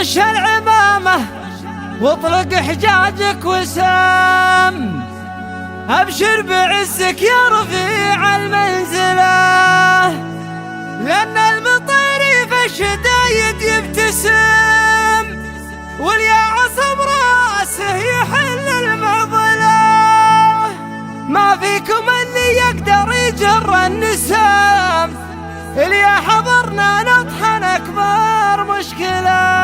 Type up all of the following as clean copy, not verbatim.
رش العمامة واطلق حجاجك وسام، أبشر بعزك يا رفيع المنزلة، لأن المطير في الشدايد يبتسم، واليا عصب راسه يحل المعضلة، ما فيكم اللي يقدر يجر النسام، اليا حضرنا نطحن أكبر مشكلة.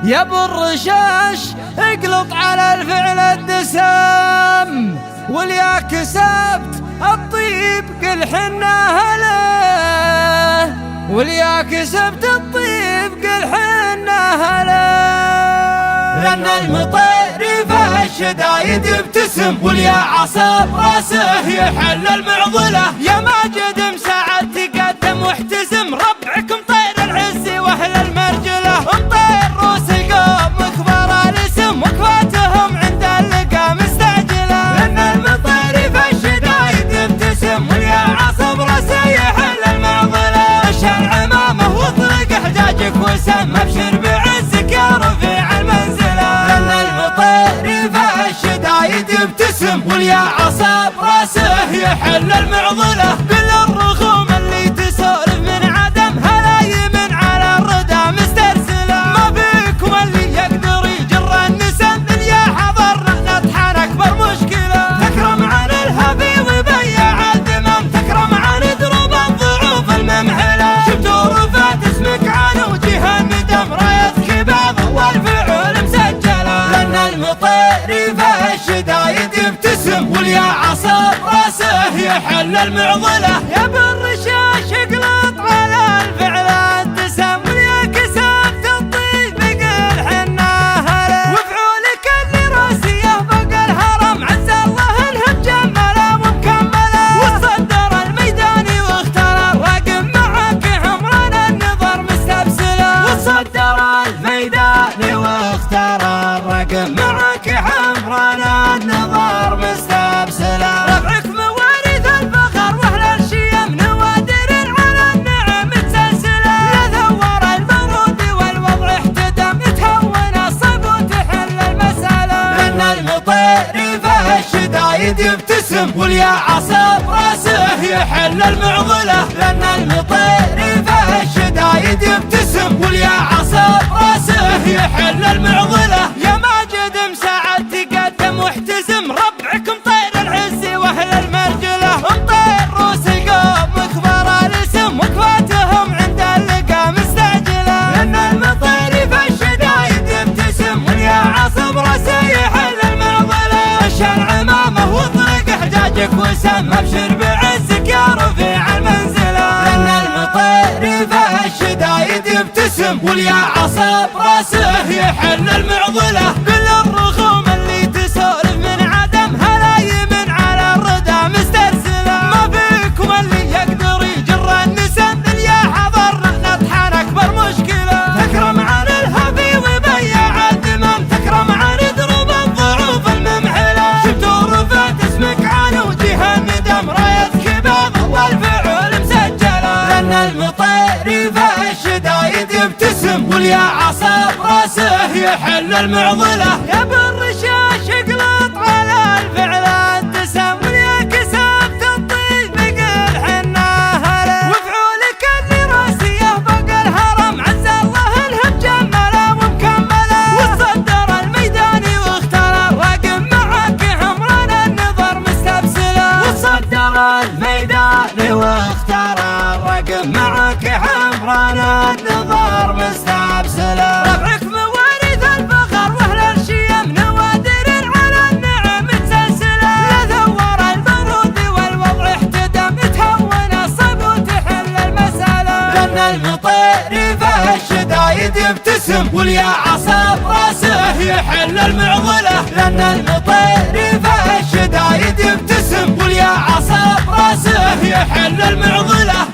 يا ابو الرشاش اقلط على الفعل الدسام، واليا كسبت الطيب قل حنا هلا، واليا كسبت الطيب قل حنا هلا، لأن المطير في الشدايد يبتسم، واليا عصب راسه يحل المعضلة، يا ماجد مساعد تقدم واحتزم، ربعكم طير العز واهل المرجلة، مطير روس القوم كبار الاسم، وكفاتهم عند اللقا مستعجلة، لأن المطير في الشدايد يبتسم، واليا عصب راسه يحل المعضلة، رش العمامة واطلق حجاجك وسم، ابشر بعزك يا رفيع المنزلة، لأن المطير في الشدايد يبتسم، واليا عصب راسه يحل المعضلة، بالرغم اللي تسولف من عدم هلايم على الردى مسترسلة، ما فيكم اللي يقدر يجر النسم، اليا حضرنا نطحن أكبر مشكلة، تكرم عن الهفي وبيع الذمم، تكرم عن دروب الضعوف الممهلة، شفتوا رفعت اسمك عن وجه الندم، رايتك بيض والفعول مسجلة، لأن المطير في الشدايد يبتسم، واليا عصب راسه يحل المعضلة، يا بالرشاش اقلط على الفعل الدسم، واليا كسبت الطيب قل حنا هلا، وفعولك اللي راسيه فوق الهرم، عز الله انها مجملة ومكملة، وتصدر الميداني واختار الرقم، معك حمران النظر مستبسلة، وتصدر الميداني واختار الرقم، معك حمران النظر مستبسلة، ربعك موارث الفخر واهل الشيم، نوادر على النعم متسلسلة، لا ثور المرود والوضع احتدم، تهون الصب وتحل المسألة، لأن المطير في الشدايد يبتسم، واليا عصب راسه يحل المعضلة، لأن المطير في الشدايد يبتسم، واليا عصب راسه يحل المعضلة، يا ماجد مساعد تقدم واحتزم، ربعكم طير العز واهل المرجلة، مطير روس القوم كبار الاسم، وكفاتهم عند اللقا مستعجلة، لأن المطير في الشدايد يبتسم، واليا عصب راسه يحل المعضلة، رش العمامة واطلق حجاجك وسم، ابشر بعزك يا رفيع المنزلة، لأن المطير في الشدايد يبتسم، واليا عصب راسه يحل المعضلة، بالرغم اللي تسولف من عدم هلايم على الردى مسترسلة، ما فيكم اللي يقدر يجر النسم، اليا حضرنا نطحن أكبر مشكلة، تكرم عن الهفي وبيع الذمم، تكرم عن دروب الضعوف الممهلة، شفتوا رفعت اسمك عن وجه الندم، رايتك بيض والفعول مسجلة، لأن المطير في الشدايد يبتسم، واليا عصب راسه يحل المعضلة، يا بالرشاش اقلط على الفعل الدسم، واليا كسبت الطيب قل حنا هلا، وفعولك اللي راسيه فوق الهرم، عز الله انها مجملة ومكملة، وتصدر الميداني واختار الرقم، معك حمران النظر مستبسلة، وتصدر الميداني واختار الرقم، معك حمران النظر مستبسلة، ربعك موارث الفخر واهل الشيم، نوادر على النعم متسلسلة، لا ثور المرود والوضع احتدم، تهون الصب وتحل المسألة، لأن المطير في الشدايد يبتسم، واليا عصب راسه يحل المعضلة، لأن المطير في الشدايد يبتسم، واليا عصب راسه يحل المعضلة.